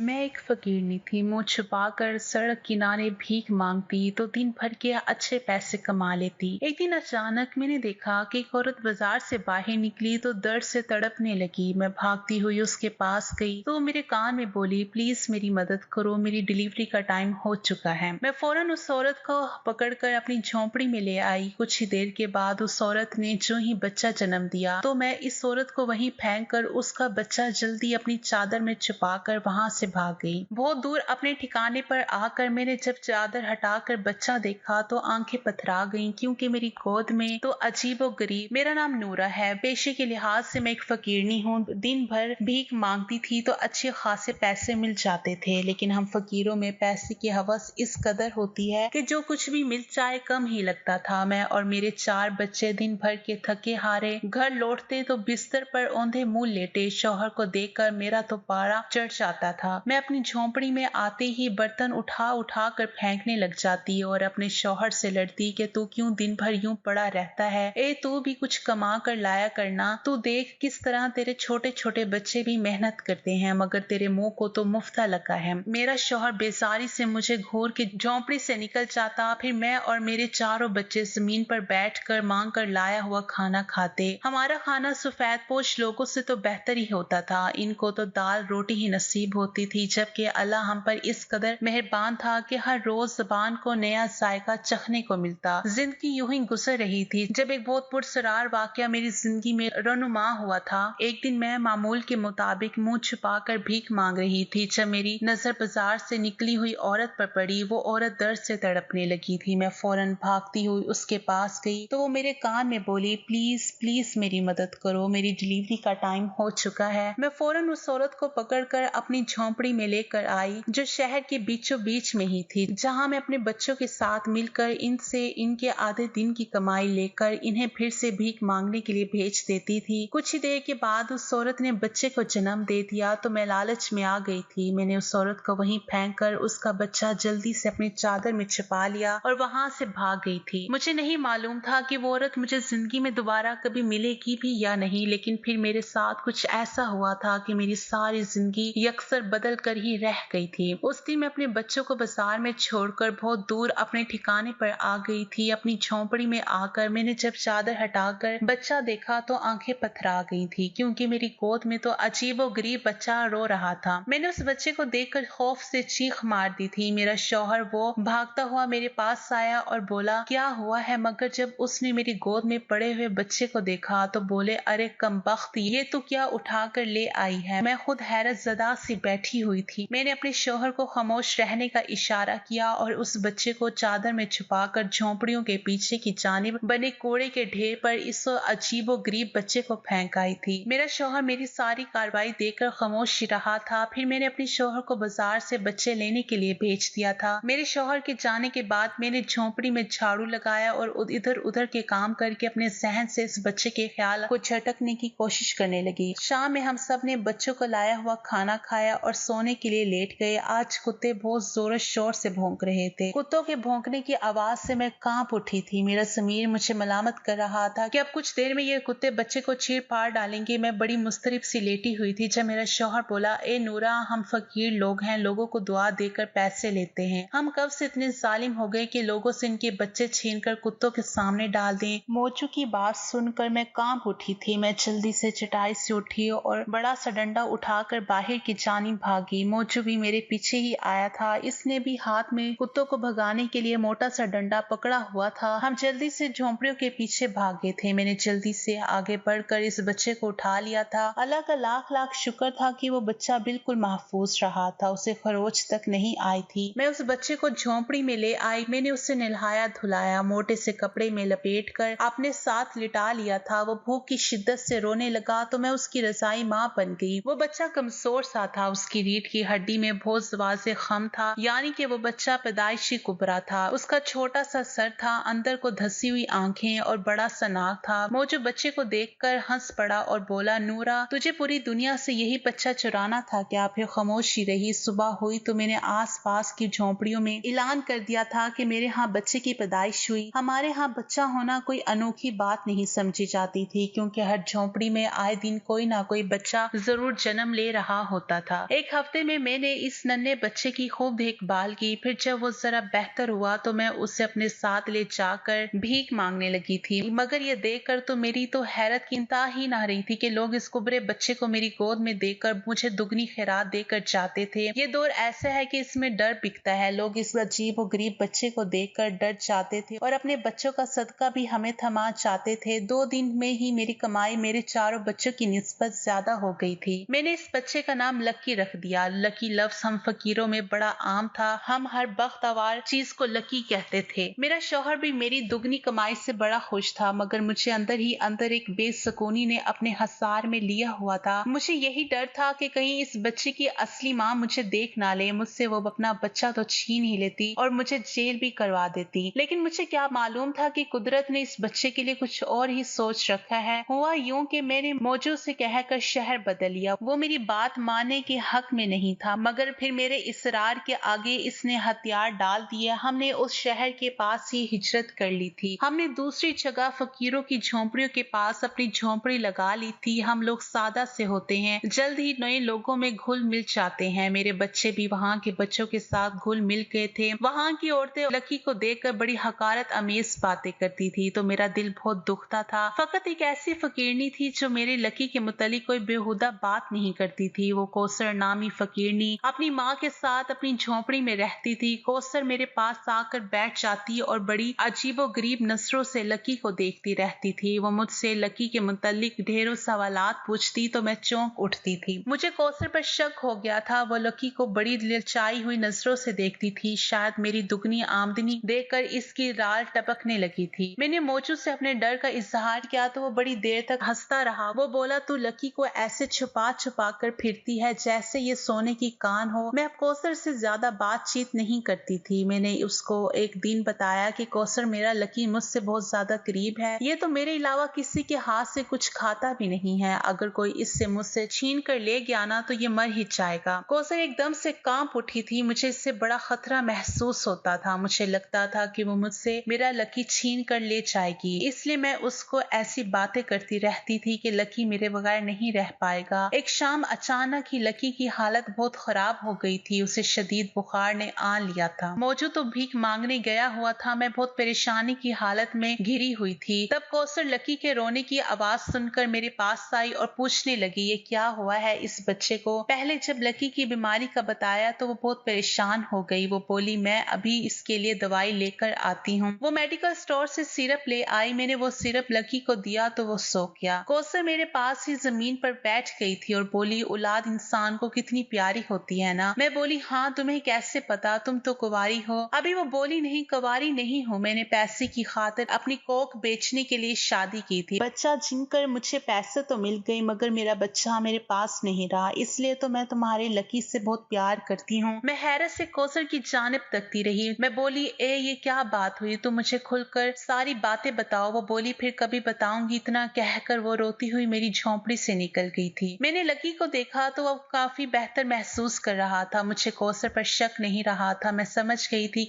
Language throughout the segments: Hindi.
मैं एक फकीरनी थी, मुंह छुपाकर सड़क किनारे भीख मांगती तो दिन भर के अच्छे पैसे कमा लेती। एक दिन अचानक मैंने देखा कि एक औरत बाजार से बाहर निकली तो दर्द से तड़पने लगी। मैं भागती हुई उसके पास गई तो वो मेरे कान में बोली, प्लीज मेरी मदद करो, मेरी डिलीवरी का टाइम हो चुका है। मैं फौरन उस औरत को पकड़कर अपनी झोंपड़ी में ले आई। कुछ ही देर के बाद उस औरत ने जो ही बच्चा जन्म दिया तो मैं इस औरत को वहीं फेंक कर उसका बच्चा जल्दी अपनी चादर में छुपाकर वहां से भाग गई। बहुत दूर अपने ठिकाने पर आकर मैंने जब चादर हटाकर बच्चा देखा तो आंखें पथरा गईं, क्योंकि मेरी गोद में तो अजीबोगरीब। मेरा नाम नूरा है, पेशे के लिहाज से मैं एक फकीरनी हूँ। दिन भर भीख मांगती थी तो अच्छे खासे पैसे मिल जाते थे, लेकिन हम फकीरों में पैसे की हवस इस कदर होती है कि जो कुछ भी मिल जाए कम ही लगता था। मैं और मेरे 4 बच्चे दिन भर के थके हारे घर लौटते तो बिस्तर पर औंधे मुंह लेटे। शौहर को देखकर मेरा तो पारा चढ़ जाता था। मैं अपनी झोंपड़ी में आते ही बर्तन उठा उठा कर फेंकने लग जाती और अपने शौहर से लड़ती कि तू क्यों दिन भर यूं पड़ा रहता है, तू भी कुछ कमा कर लाया करना। तू देख किस तरह तेरे छोटे छोटे बच्चे भी मेहनत करते हैं, मगर तेरे मुंह को तो मुफ्ता लगा है। मेरा शौहर बेजारी से मुझे घूर के झोंपड़ी से निकल जाता। फिर मैं और मेरे चारों बच्चे जमीन पर बैठकर मांग कर लाया हुआ खाना खाते। हमारा खाना सफेद पोश लोगों से तो बेहतर ही होता था। इनको तो दाल रोटी ही नसीब होती थी, जबकि अल्लाह हम पर इस कदर मेहरबान था कि हर रोज ज़बान को नया जायका चखने को मिलता। जिंदगी यूं ही गुजर रही थी जब एक बहुत पुरसरार वाकया मेरी जिंदगी में रनुमा हुआ था। एक दिन मैं मामूल के मुताबिक मुंह छुपाकर भीख मांग रही थी जब मेरी नजर बाजार से निकली हुई औरत पर पड़ी। वो औरत दर्द से तड़पने लगी थी। मैं फौरन भागती हुई उसके पास गई तो वो मेरे कान में बोली, प्लीज प्लीज मेरी मदद करो, मेरी डिलीवरी का टाइम हो चुका है। मैं फौरन उस औरत को पकड़कर अपनी झोंपड़ी में लेकर आई, जो शहर के बीचों बीच में ही थी, जहां मैं अपने बच्चों के साथ मिलकर इनसे इनके आधे दिन की कमाई लेकर इन्हें फिर से भीख मांगने के लिए भेज देती थी। कुछ ही देर के बाद उस औरत ने बच्चे को जन्म दे दिया तो मैं लालच में आ गई थी। मैंने उस औरत को वहीं फेंक कर उसका बच्चा जल्दी से अपनी चादर में छिपा लिया और वहां से भाग गई थी। मुझे नहीं मालूम था कि वो औरत मुझे जिंदगी में दोबारा कभी मिलेगी भी या नहीं, लेकिन फिर मेरे साथ कुछ ऐसा हुआ था कि मेरी सारी जिंदगी यकसर बदल कर ही रह गई थी। उस दिन मैं अपने बच्चों को बाजार में छोड़कर बहुत दूर अपने ठिकाने पर आ गई थी। अपनी झोंपड़ी में आकर मैंने जब चादर हटाकर बच्चा देखा तो आंखें पथरा गई थी, क्योंकि मेरी गोद में तो अजीबोगरीब बच्चा रो रहा था। मैंने उस बच्चे को देखकर खौफ से चीख मार दी थी। मेरा शौहर वो भागता हुआ मेरे पास आया और बोला, क्या हुआ है? मगर जब उसने मेरी गोद में पड़े हुए बच्चे को देखा तो बोले, अरे कमबख्त, ये तो क्या उठा कर ले आई है। मैं खुद हैरत ज़दा सी बैठी हुई थी। मैंने अपने शौहर को खामोश रहने का इशारा किया और उस बच्चे को चादर में छुपाकर झोंपड़ियों के पीछे की जानिब बने कूड़े के ढेर पर इस अजीबो गरीब बच्चे को फेंक आई थी। मेरा शौहर मेरी सारी कार्रवाई देखकर खामोश ही रहा था। फिर मैंने अपने शौहर को बाजार से बच्चे लेने के लिए भेज दिया था। मेरे शौहर के जाने के बाद मैंने झोंपड़ी में झाड़ू लगाया और इधर उधर के काम करके अपने जहन से इस बच्चे के ख्याल को झटकने की कोशिश करने लगी। शाम में हम सब ने बच्चों को लाया हुआ खाना खाया और सोने के लिए लेट गए। आज कुत्ते बहुत जोर शोर से भौंक रहे थे। कुत्तों के भौंकने की आवाज से मैं कांप उठी थी। मेरा ज़मीर मुझे मलामत कर रहा था कि अब कुछ देर में ये कुत्ते बच्चे को चीर फाड़ डालेंगे। मैं बड़ी मुस्तरिब सी लेटी हुई थी जब मेरा शौहर बोला, ए नूरा, हम फकीर लोग हैं, लोगों को दुआ देकर पैसे लेते हैं। हम कब से इतने जालिम हो गए कि लोगों से इनके बच्चे छीनकर कुत्तों के सामने डाल दें। मोचू की बात सुनकर मैं कांप उठी थी। मैं जल्दी से चटाई से उठी और बड़ा सा डंडा उठाकर बाहर की जानिब भागी। मोचू भी मेरे पीछे ही आया था। इसने भी हाथ में कुत्तों को भगाने के लिए मोटा सा डंडा पकड़ा हुआ था। हम जल्दी से झोंपड़ियों के पीछे भागे थे। मैंने जल्दी से आगे बढ़कर इस बच्चे को उठा लिया था। अल्लाह का लाख लाख शुक्र था कि वो बच्चा बिल्कुल महफूज रहा था, उसे खरोच तक नहीं आई थी। मैं उस बच्चे को झोंपड़ी में ले आई। मैंने उसे नहलाया धुलाया, मोटे से कपड़े में लपेट कर अपने साथ लिटा लिया था। वो भूख की शिद्दत से रोने लगा तो मैं उसकी रजाई माँ बन गई। वो बच्चा कमजोर सा था, उसकी रीढ़ की हड्डी में बहुत वाज़ेह खम था, यानी कि वो बच्चा पैदाइशी कुबरा था। उसका छोटा सा सर था, अंदर को धसी हुई आंखें और बड़ा सा नाक था। मोजू बच्चे को देखकर हंस पड़ा और बोला, नूरा, तुझे पूरी दुनिया से यही बच्चा चुराना था क्या? फिर खामोशी रही। सुबह हुई तो मैंने आस पास की झोंपड़ियों में ऐलान कर दिया था कि मेरे यहाँ बच्चे की पैदाइश हुई। हमारे यहाँ बच्चा होना कोई अनोखी बात नहीं समझी जाती थी, क्योंकि हर झोंपड़ी में आए दिन कोई ना कोई बच्चा जरूर जन्म ले रहा होता था। एक एक हफ्ते में मैंने इस नन्हे बच्चे की खूब देखभाल की। फिर जब वो जरा बेहतर हुआ तो मैं उसे अपने साथ ले जाकर भीख मांगने लगी थी। मगर ये देखकर तो मेरी तो हैरत की इंतहा ही ना रही थी कि लोग इस कुबरे बच्चे को मेरी गोद में देकर मुझे दुगनी खैरात देकर जाते थे। ये दौर ऐसा है कि इसमें डर बिकता है। लोग इस अजीब और गरीब बच्चे को देखकर डर जाते थे और अपने बच्चों का सदका भी हमें थमा चाहते थे। 2 दिन में ही मेरी कमाई मेरे चारों बच्चों की निस्बत ज्यादा हो गई थी। मैंने इस बच्चे का नाम लकी रख दिया। लकी लफ्ज हम फकीरों में बड़ा आम था। हम हर बख्तवार चीज को लकी कहते थे। मेरा शौहर भी मेरी दुगनी कमाई से बड़ा खुश था, मगर मुझे अंदर ही अंदर एक बेसुकूनी ने अपने हसार में लिया हुआ था। मुझे यही डर था कि कहीं इस बच्चे की असली माँ मुझे देख ना ले। मुझसे वो अपना बच्चा तो छीन ही लेती और मुझे जेल भी करवा देती। लेकिन मुझे क्या मालूम था कि कुदरत ने इस बच्चे के लिए कुछ और ही सोच रखा है। हुआ यूं कि मैंने मौजू से कहकर शहर बदल लिया। वो मेरी बात मानने के हक में नहीं था, मगर फिर मेरे इसरार के आगे इसने हथियार डाल दिए। हमने उस शहर के पास ही हिजरत कर ली थी। हमने दूसरी जगह फकीरों की झोंपड़ियों के पास अपनी झोंपड़ी लगा ली थी। हम लोग सादा से होते हैं, जल्द ही नए लोगों में घुल मिल जाते हैं। मेरे बच्चे भी वहाँ के बच्चों के साथ घुल मिल गए थे। वहाँ की औरतें लकी को देखकर बड़ी हकारत अमेज बातें करती थी, तो मेरा दिल बहुत दुखता था। फकत एक ऐसी फकीरनी थी जो मेरे लकी के मुतालिक कोई बेहुदा बात नहीं करती थी। वो कौसर नामी फकीरनी अपनी माँ के साथ अपनी झोंपड़ी में रहती थी। कौसर मेरे पास आकर बैठ जाती और बड़ी अजीबो गरीब नजरों से लकी को देखती रहती थी। वो मुझसे लकी के मुतालिक ढेरों सवालात पूछती तो मैं चौंक उठती थी। मुझे कौसर पर शक हो गया था। वो लकी को बड़ी ललचाई हुई नजरों से देखती थी। शायद मेरी दुगनी आमदनी देखकर इसकी राल टपकने लगी थी। मैंने मौजू से अपने डर का इजहार किया तो वो बड़ी देर तक हंसता रहा। वो बोला, तू लकी को ऐसे छुपा छुपा कर फिरती है जैसे ये सोने की कान हो। मैं अब कौसर से ज्यादा बातचीत नहीं करती थी। मैंने उसको एक दिन बताया कि कौसर मेरा लकी मुझसे बहुत ज्यादा करीब है। ये तो मेरे अलावा किसी के हाथ से कुछ खाता भी नहीं है। अगर कोई इससे मुझसे छीन कर ले गया ना तो ये मर ही जाएगा। कौसर एकदम से कांप उठी थी। मुझे इससे बड़ा खतरा महसूस होता था। मुझे लगता था कि वो मुझसे मेरा लकी छीन कर ले जाएगी। इसलिए मैं उसको ऐसी बातें करती रहती थी कि लकी मेरे बगैर नहीं रह पाएगा। एक शाम अचानक ही लकी की हालत बहुत खराब हो गई थी। उसे शदीद बुखार ने आ लिया था। मौजू तो भीख मांगने गया हुआ था। मैं बहुत परेशानी की हालत में घिरी हुई थी। तब कौसर लकी के रोने की आवाज सुनकर मेरे पास आई और पूछने लगी, ये क्या हुआ है इस बच्चे को? पहले जब लकी की बीमारी का बताया तो वो बहुत परेशान हो गई। वो बोली, मैं अभी इसके लिए दवाई लेकर आती हूँ। वो मेडिकल स्टोर से सिरप ले आई। मैंने वो सिरप लकी को दिया तो वो सो गया। कौसर मेरे पास ही जमीन पर बैठ गई थी और बोली, औलाद इंसान को कितनी प्यारी होती है ना? मैं बोली, हाँ, तुम्हें कैसे पता? तुम तो कुंवारी हो। अभी वो बोली, नहीं, कुंवारी नहीं हूँ। मैंने पैसे की खातिर अपनी कोख बेचने के लिए शादी की थी। बच्चा जिनकर मुझे पैसे तो मिल गए, मगर मेरा बच्चा मेरे पास नहीं रहा। इसलिए तो मैं तुम्हारे लकी से बहुत प्यार करती हूँ। मैं हैरत से कौसर की जानिब तकती रही। मैं बोली, ये क्या बात हुई? तुम मुझे खुलकर सारी बातें बताओ। वो बोली, फिर कभी बताऊंगी। इतना कहकर वो रोती हुई मेरी झोंपड़ी से निकल गई थी। मैंने लकी को देखा तो वो काफी बेहतर महसूस कर रहा था। मुझे कौसर पर शक नहीं रहा था। मैं समझ गई थी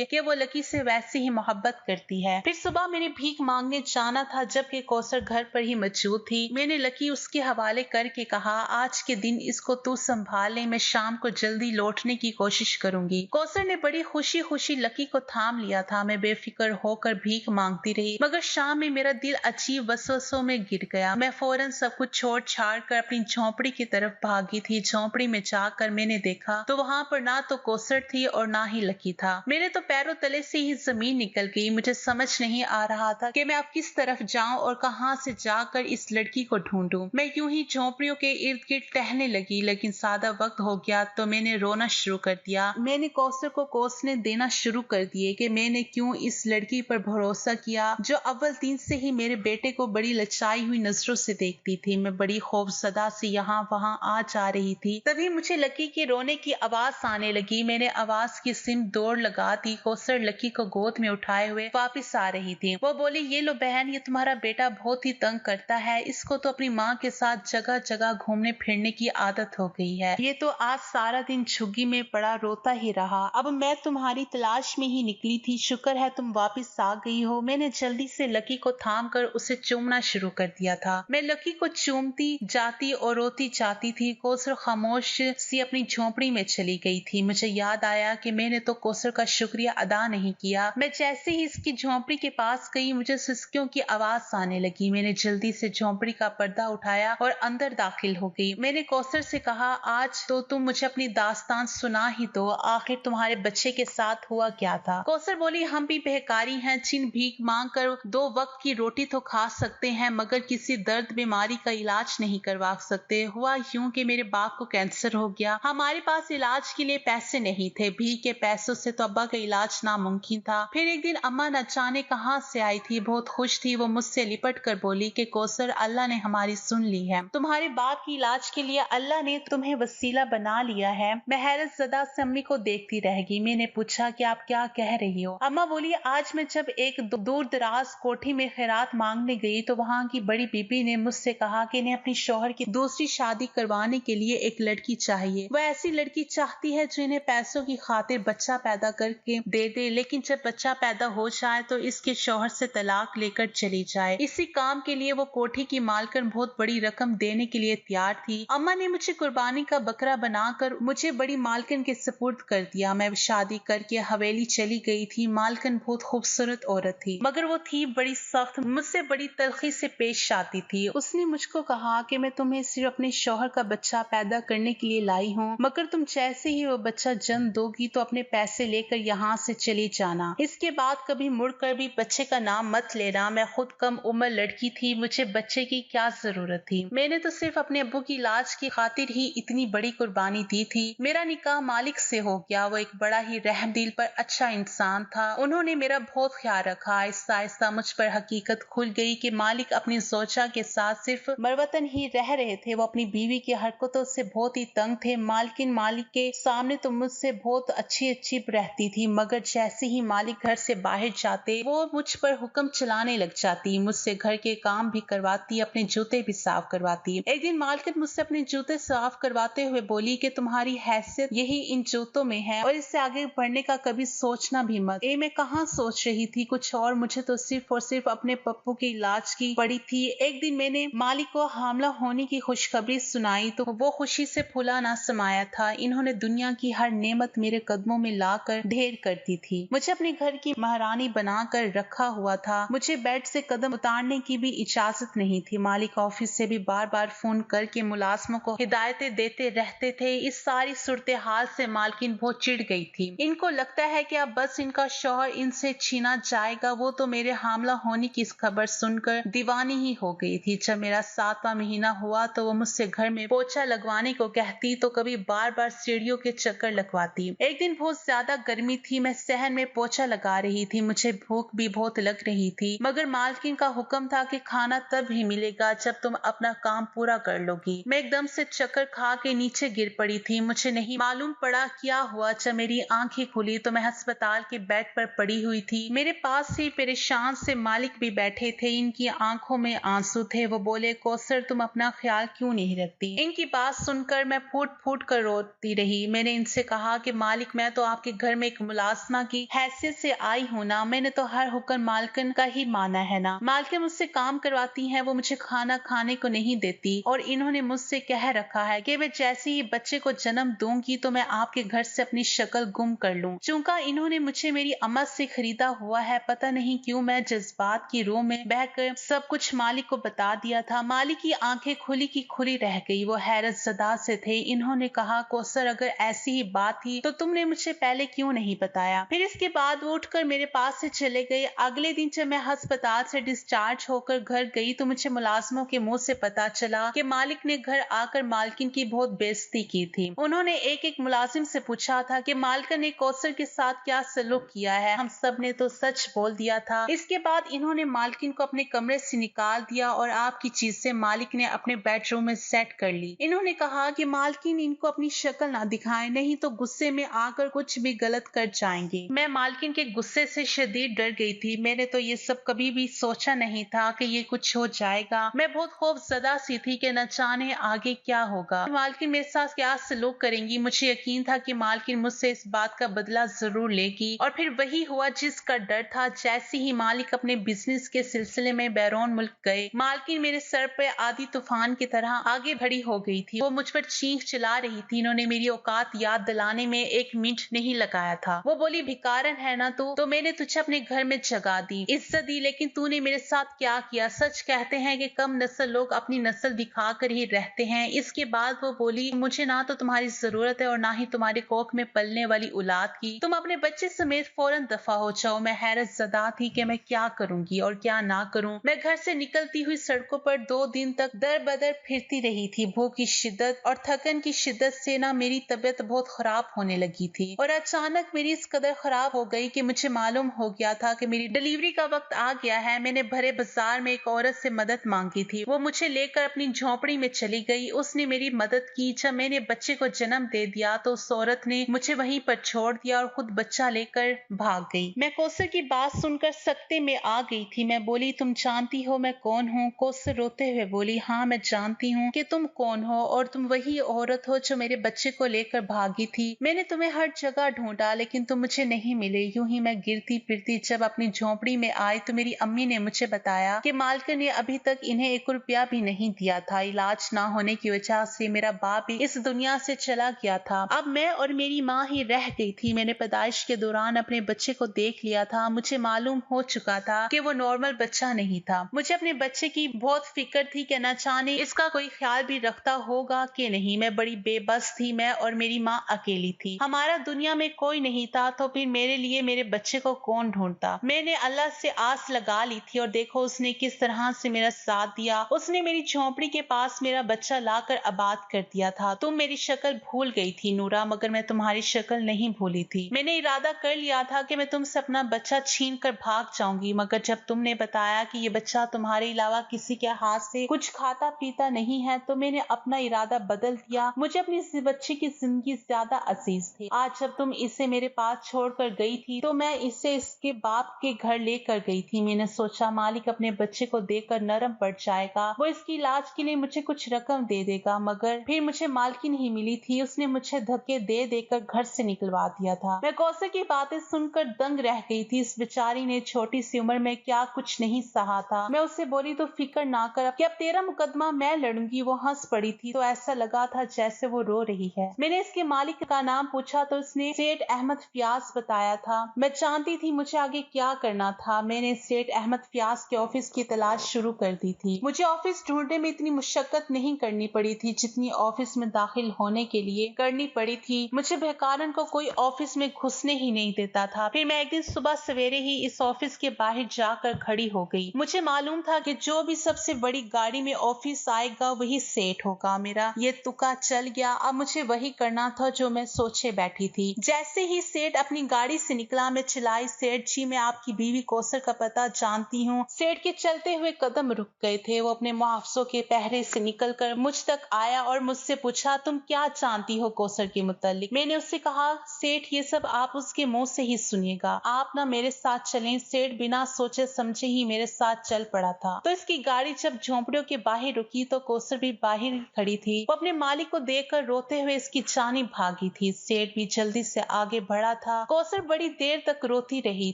कि वो लकी से वैसे ही मोहब्बत करती है। फिर सुबह मैंने भीख मांगने जाना था, जबकि कौसर घर पर ही मौजूद थी। मैंने लकी उसके हवाले करके कहा, आज के दिन इसको तू संभाल ले, मैं शाम को जल्दी लौटने की कोशिश करूंगी। कौसर ने बड़ी खुशी खुशी लकी को थाम लिया था। मैं बेफिक्र होकर भीख मांगती रही, मगर शाम में मेरा दिल अजीब वसवसों में गिर गया। मैं फौरन सब कुछ छोड़ छाड़ कर अपनी झोंपड़ी की तरफ भागी थी। झोंपड़ी में जाकर मैंने देखा तो वहां पर ना तो कौसर थी और ना ही लकी था। मेरे तो पैरों तले से ही जमीन निकल गई। मुझे समझ नहीं आ रहा था कि मैं अब किस तरफ जाऊं और कहां से जाकर इस लड़की को ढूंढूं। मैं यूं ही झोंपड़ियों के इर्द गिर्द टहलने लगी, लेकिन सादा वक्त हो गया तो मैंने रोना शुरू कर दिया। मैंने कौसर को कोसने देना शुरू कर दिए कि मैंने क्यों इस लड़की पर भरोसा किया जो अव्वल दिन से ही मेरे बेटे को बड़ी लचाई हुई नजरों से देखती थी। मैं बड़ी खौफजदा से यहाँ वहां आ जा रही थी। तभी मुझे लकी के रोने की आवाज आने लगी। मैंने आवाज की सिम दौड़ लगा दी। कौसर लकी को गोद में उठाए हुए वापस आ रही थी। वो बोली, ये लो बहन, ये तुम्हारा बेटा बहुत ही तंग करता है। इसको तो अपनी माँ के साथ जगह जगह घूमने फिरने की आदत हो गई है। ये तो आज सारा दिन झुग्गी में पड़ा रोता ही रहा। अब मैं तुम्हारी तलाश में ही निकली थी। शुक्र है तुम वापस आ गई हो। मैंने जल्दी से लकी को थाम कर उसे चूमना शुरू कर दिया था। मैं लकी को चूमती जाती और रोती जाती थी। कौसर खामोश सी अपनी झोंपड़ी में चली गई थी। मुझे याद आया कि मैंने तो कौसर का शुक्रिया अदा नहीं किया। मैं जैसे ही इसकी झोंपड़ी के पास गई, मुझे सिसकियों की आवाज आने लगी। मैंने जल्दी से झोंपड़ी का पर्दा उठाया और अंदर दाखिल हो गई। मैंने कौसर से कहा, आज तो तुम मुझे अपनी दास्तान सुना ही दो, आखिर तुम्हारे बच्चे के साथ हुआ क्या था। कौसर बोली, हम भी बेहकारी हैं, जिन भीख मांग कर 2 वक्त की रोटी तो खा सकते हैं मगर किसी दर्द बीमारी का इलाज नहीं करवा सकते। हुआ यूं कि मेरे बाप को कैंसर हो गया। हमारे पास इलाज के लिए पैसे नहीं थे। भीख के पैसों से तो अब्बा का इलाज नामुमकिन था। फिर एक दिन अम्मा न जाने कहां से आई थी, बहुत खुश थी। वो मुझसे लिपट कर बोली कि कौसर, अल्लाह ने हमारी सुन ली है। तुम्हारे बाप की इलाज के लिए अल्लाह ने तुम्हें वसीला बना लिया है। मैं हैरत ज़दा से अम्मी को देखती रह गई। मैंने पूछा कि आप क्या कह रही हो। अम्मा बोली, आज मैं जब एक दूर दराज कोठी में खैरात मांगने गई तो वहाँ की बड़ी बीबी ने मुझसे कहा कि इन्हें अपनी शौहर की दूसरी शादी करवाने के लिए एक लड़की चाहिए। वह ऐसी लड़की चाहती है जो इन्हें पैसों की खातिर बच्चा पैदा करके दे दे, लेकिन जब बच्चा पैदा हो जाए तो इसके शौहर से तलाक लेकर चली जाए। इसी काम के लिए वो कोठी की मालकिन बहुत बड़ी रकम देने के लिए तैयार थी। अम्मा ने मुझे कुर्बानी का बकरा बनाकर मुझे बड़ी मालकिन के सुपुर्द कर दिया। मैं शादी करके हवेली चली गई थी। मालकिन बहुत खूबसूरत औरत थी मगर वो थी बड़ी सख्त, मुझसे बड़ी तलखी से पेश आती थी। उसने मुझको कहा कि मैं तुम्हें सिर्फ अपने शौहर का बच्चा पैदा करने के लिए लाई हूँ, मगर तुम जैसे ही वो बच्चा जन्म दोगी तो अपने पैसे लेकर यहाँ से चली जाना। इसके बाद कभी मुड़कर भी बच्चे का नाम मत लेना। मैं खुद कम उम्र लड़की थी, मुझे बच्चे की क्या जरूरत थी। मैंने तो सिर्फ अपने अब्बू की इलाज की खातिर ही इतनी बड़ी कुर्बानी दी थी। मेरा निकाह मालिक से हो गया। वो एक बड़ा ही रहमदिल पर अच्छा इंसान था। उन्होंने मेरा बहुत ख्याल रखा। आहिस्ता आहिस्ता मुझ पर हकीकत खुल गई कि मालिक अपनी जोजा के साथ सिर्फ मरवतन ही रह रहे थे। वो अपनी बीवी की हरकतों से बहुत ही तंग थे। मालकिन मालिक के सामने तो मुझसे बहुत अच्छी रहती थी, मगर जैसे ही मालिक घर से बाहर जाते वो मुझ पर हुक्म चलाने लग जाती। मुझसे घर के काम भी करवाती, अपने जूते भी साफ करवाती। एक दिन मालकिन मुझसे अपने जूते साफ करवाते हुए बोली कि तुम्हारी हैसियत यही इन जूतों में है और इससे आगे बढ़ने का कभी सोचना भी मत। मैं कहाँ सोच रही थी कुछ और, मुझे तो सिर्फ और सिर्फ अपने पप्पू के इलाज की पड़ी थी। एक दिन मैंने मालिक को हामला होने की खुशखबरी सुनाई तो वो खुशी से फूला ना समाया था। इन्होंने दुनिया की हर नेमत मेरे कदमों में लाकर ढेर कर दी थी। मुझे अपने घर की महारानी बनाकर रखा हुआ था। मुझे बेड से कदम उतारने की भी इजाजत नहीं थी। मालिक ऑफिस से भी बार बार फोन करके मुलाजमों को हिदायतें देते रहते थे। इस सारी सूरत हाल से मालकिन बहुत चिढ़ गई थी। इनको लगता है कि अब बस इनका शौहर इनसे छीना जाएगा। वो तो मेरे हामला होने की इस खबर सुनकर दीवानी ही हो गई थी। जब मेरा 7वां महीना हुआ तो वो मुझसे घर में पोछा लगवाने को कहती तो कभी बार बार सीढ़ियों के चक्कर लगवाती। एक दिन बहुत ज्यादा गर्मी थी, मैं सहन में पोछा लगा रही थी। मुझे भूख भी बहुत लग रही थी, मगर मालकिन का हुक्म था कि खाना तब ही मिलेगा जब तुम अपना काम पूरा कर लोगी। मैं एकदम से चक्कर खा के नीचे गिर पड़ी थी। मुझे नहीं मालूम पड़ा क्या हुआ। जब मेरी आंखें खुली तो मैं अस्पताल के बेड पर पड़ी हुई थी। मेरे पास ही परेशान से मालिक भी बैठे थे। इनकी आंखों में आंसू थे। वो बोले, कौसर तुम अपना ख्याल क्यों नहीं रखती। इनकी बात सुनकर मैं फूट फूट कर रोती रही। मैंने इनसे कहा कि मालिक, मैं तो आपके घर में एक मुलाजमा की हैसियत से आई हूँ ना, मैंने तो हर हुक्म मालकिन का ही माना है ना। मालकिन मुझसे काम करवाती हैं, वो मुझे खाना खाने को नहीं देती और इन्होंने मुझसे कह रखा है कि मैं जैसे ही बच्चे को जन्म दूंगी तो मैं आपके घर से अपनी शक्ल गुम कर लूं। चूंकि इन्होंने मुझे मेरी अम्मा से खरीदा हुआ है, पता नहीं क्यों मैं जज्बात की रूह में बहकर सब कुछ मालिक को बता दिया था। मालिक की आंखें खुली की खुली रह गई। वो हैरत ज़दा से थे। इन्होंने कहा, कौसर अगर ऐसी ही बात थी तो तुमने मुझे पहले क्यों नहीं बताया। फिर इसके बाद वो उठकर मेरे पास से चले गए। अगले दिन जब मैं अस्पताल से डिस्चार्ज होकर घर गई तो मुझे मुलाजमों के मुंह से पता चला कि मालिक ने घर आकर मालकिन की बहुत बेइज्जती की थी। उन्होंने एक एक मुलाजिम से पूछा था कि मालकिन ने कौसर के साथ क्या सलूक किया है। हम सब ने तो सच बोल दिया था। इसके बाद इन्होंने मालकिन को अपने कमरे से निकाल दिया और आपकी चीजें मालिक ने अपने बेडरूम में सेट कर ली। इन्होंने कहा कि मालकिन इनको अपनी शक्ल ना दिखाए, नहीं तो गुस्से में आकर कुछ भी गलत कर जाएंगे। मैं मालकिन के गुस्से से शदीद डर गई थी। मैंने तो ये सब कभी भी सोचा नहीं था कि ये कुछ हो जाएगा। मैं बहुत खौफजदा सी थी कि न जाने आगे क्या होगा, मालकिन मेरे साथ क्या सलूक करेंगी। मुझे यकीन था कि मालकिन मुझसे इस बात का बदला जरूर लेगी और फिर वही हुआ जिसका डर था। जैसे ही मालिक अपने बिजनेस के सिलसिले में बैरून मुल्क गए, मालकिन मेरे सर पे आधी तूफान की तरह आगे बढ़ी हो गई थी। वो मुझ पर चीख चिल्ला रही थी। इन्होंने मेरी औकात याद दिलाने में 1 मिनट नहीं लगाया था। वो बोली, भिखारन है ना तू, तो मैंने तुझे अपने घर में जगा दी, इज्जत दी, लेकिन तूने मेरे साथ क्या किया? सच कहते हैं कि कम नस्ल लोग अपनी नस्ल दिखा कर ही रहते हैं। इसके बाद वो बोली, मुझे ना तो तुम्हारी जरूरत है और ना ही तुम्हारे कोख में पलने वाली औलाद की। तुम अपने बच्चे समेत फौरन दफा हो जाओ। मैं हैरत ज़दा थी कि मैं क्या करूंगी और क्या ना करूं। मैं घर से निकलती हुई सड़कों पर 2 दिन तक दर बदर फिरती रही थी। भूख की शिद्दत और थकन की शिद्दत से ना मेरी तबीयत बहुत खराब होने लगी थी और अचानक मेरी इस कदर खराब हो गई कि मुझे मालूम हो गया था कि मेरी डिलीवरी का वक्त आ गया है। मैंने भरे बाजार में एक औरत से मदद मांगी थी। वो मुझे लेकर अपनी झोपड़ी में चली गई। उसने मेरी मदद की। जब मैंने बच्चे को जन्म दे दिया तो उस औरत ने मुझे वहीं पर छोड़ दिया और खुद बच्चा लेकर भाग गई। मैं कौसर की बात सुनकर सकते में आ गई थी। मैं बोली, तुम जानती हो मैं कौन हूँ? कौसर रोते हुए बोली, हाँ मैं जानती हूँ कि तुम कौन हो और तुम वही औरत हो जो मेरे बच्चे को लेकर भागी थी। मैंने तुम्हें हर जगह ढूंढा लेकिन तुम मुझे नहीं मिले। यूं ही मैं गिरती फिरती जब अपनी झोपड़ी में आई तो मेरी अम्मी ने मुझे बताया कि मालकिन ने अभी तक इन्हें 1 रुपया भी नहीं दिया था। इलाज ना होने की वजह से मेरा बाप भी इस दुनिया से चला गया था। अब मैं और मेरी माँ ही रह गई थी। मैंने पैदाइश के दौरान अपने बच्चे को देख लिया था। मुझे मालूम हो चुका था कि वो नॉर्मल बच्चा नहीं था। मुझे अपने बच्चे की बहुत फिक्र थी कि न जाने इसका कोई ख्याल भी रखता होगा कि नहीं। मैं बड़ी बेबस थी। मैं और मेरी माँ अकेली थी। हमारा दुनिया में कोई नहीं था तो फिर मेरे लिए मेरे बच्चे को कौन ढूंढता। मैंने अल्लाह से आस लगा ली थी और देखो उसने किस तरह से मेरा साथ दिया। उसने मेरी झोपड़ी के पास मेरा बच्चा लाकर आबाद कर दिया था। तुम मेरी शक्ल भूल गई थी नूरा, मगर मैं तुम्हारी शक्ल नहीं भूली थी। मैंने इरादा कर लिया था कि मैं तुमसे अपना बच्चा छीन कर भाग जाऊंगी, मगर जब तुमने बताया कि ये बच्चा तुम्हारे अलावा किसी के हाथ से कुछ खाता पीता नहीं है तो मैंने अपना इरादा बदल दिया। मुझे अपनी इस बच्चे की जिंदगी ज्यादा अजीज थी। आज जब तुम इसे मेरे पास छोड़कर गई थी तो मैं इसे इसके बाप के घर लेकर गई थी। मैंने सोचा मालिक अपने बच्चे को देखकर नरम पड़ जाएगा, वो इसकी इलाज के लिए मुझे कुछ रकम दे देगा, मगर फिर मुझे मालकिन ही मिली थी। उसने मुझे धक्के दे देकर घर से निकलवा दिया था। मैं कौसर की बातें सुनकर दंग रह गई थी। इस बेचारी ने छोटी सी उम्र में क्या कुछ नहीं सहा था। मैं उससे बोली, तो फिक्र ना कर कि अब तेरा मुकदमा मैं लड़ूंगी। वो हंस पड़ी थी तो ऐसा लगा था जैसे वो रो रही है। मैंने इसके मालिक का नाम पूछा तो उसने सेठ अहमद फयाज बताया था। मैं जानती थी मुझे आगे क्या करना था। मैंने सेठ अहमद फयाज के ऑफिस की तलाश शुरू कर दी थी। मुझे ऑफिस ढूंढने में इतनी मुशक्कत नहीं करनी पड़ी थी जितनी ऑफिस में दाखिल होने के लिए करनी पड़ी थी। मुझे बेकारन को कोई ऑफिस में घुसने ही नहीं देता था। फिर मैं एक दिन सुबह सवेरे ही इस ऑफिस के बाहर जाकर खड़ी हो गई। मुझे मालूम था कि जो भी सबसे बड़ी गाड़ी में ऑफिस आएगा वही सेठ होगा। मेरा ये तुक्का चल गया। अब मुझे वही करना था जो मैं सोचे बैठी थी। जैसे ही सेठ अपनी गाड़ी से निकला मैं चिल्लाई, सेठ जी मैं आपकी बीवी कौसर का पता जानती हूँ। सेठ के चलते हुए कदम रुक गए थे। वो अपने मुहावजों के पहरे से निकलकर मुझ तक आया और मुझसे पूछा, तुम क्या जानती हो कौसर के मुतालिक? मैंने उससे कहा, सेठ ये सब आप उसके मुंह से ही सुनिएगा, आप ना मेरे साथ चलें। सेठ बिना सोचे समझे ही मेरे साथ चल पड़ा था। तो इसकी गाड़ी जब झोंपड़ियों के बाहर रुकी तो कौसर भी बाहर ही खड़ी थी। वो अपने मालिक को देखकर रोते हुए इसकी जानिब भागी थी। सेठ भी जल्दी से आगे बढ़ा था। कौसर बड़ी देर तक रोती रही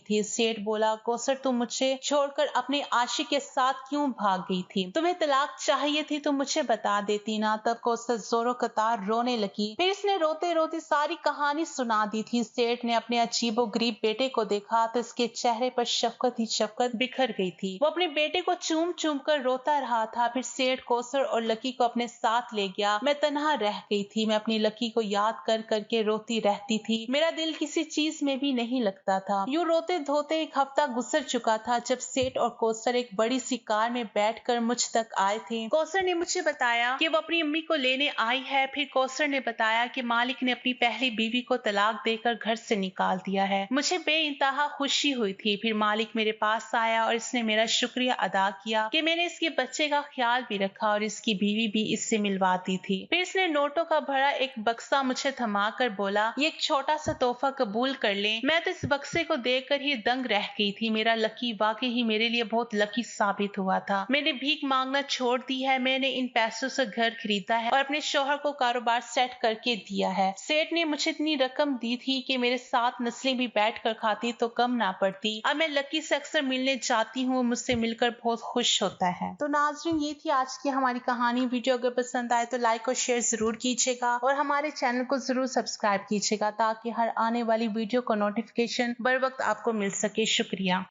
थी। सेठ बोला, कौसर तुम मुझे छोड़कर अपने आशिक के साथ क्यों भाग गई थी? तुम्हें तलाक चाहिए थी तो मुझे बता देती ना। तब कौसर जोरों कतार रोने लगी। फिर इसने रोते रोते सारी कहानी सुना दी थी। सेठ ने अपने अजीबो गरीब बेटे को देखा तो इसके चेहरे पर शफकत ही शफकत बिखर गई थी। वो अपने बेटे को चूम चूम कर रोता रहा था। फिर सेठ कौसर और लकी को अपने साथ ले गया। मैं तन्हा रह गई थी। मैं अपनी लकी को याद कर करके रोती रहती थी। मेरा दिल किसी चीज में भी नहीं लगता था। यूं रोते धोते 1 हफ्ता गुजर चुका था जब सेठ और कौसर एक बड़ी सी कार में बैठकर मुझ तक आए थे। कौसर ने मुझे बताया कि वो अपनी अम्मी को लेने आई है। फिर कौसर ने बताया कि मालिक ने अपनी पहली बीवी को तलाक देकर घर से निकाल दिया है। मुझे बेइंतहा खुशी हुई थी। फिर मालिक मेरे पास आया और इसने मेरा शुक्रिया अदा किया कि मैंने इसके बच्चे का ख्याल भी रखा और इसकी बीवी भी इससे मिलवाती थी। फिर इसने नोटों का भरा एक बक्सा मुझे थमा कर बोला, ये एक छोटा सा तोहफा कबूल कर ले। मैं तो इस बक्से को देखकर ही दंग रह गई थी। मेरा लकी वाकई ही मेरे लिए बहुत लकी साबित हुआ था। मैंने भीख मांगना छोड़ दी है। मैंने इन पैसों से घर खरीदा है और अपने शौहर को कारोबार सेट करके दिया है। सेठ ने मुझे इतनी रकम दी थी कि मेरे साथ नस्लें भी बैठ कर खाती तो कम ना पड़ती। अब मैं लकी से अक्सर मिलने जाती हूँ। मुझसे मिलकर बहुत खुश होता है। तो नाज़रीन, ये थी आज की हमारी कहानी। वीडियो अगर पसंद आए है तो लाइक और शेयर जरूर कीजिएगा और हमारे चैनल को जरूर सब्सक्राइब कीजिएगा ताकि हर आने वाली वीडियो का नोटिफिकेशन बर वक्त आपको मिल सके। शुक्रिया।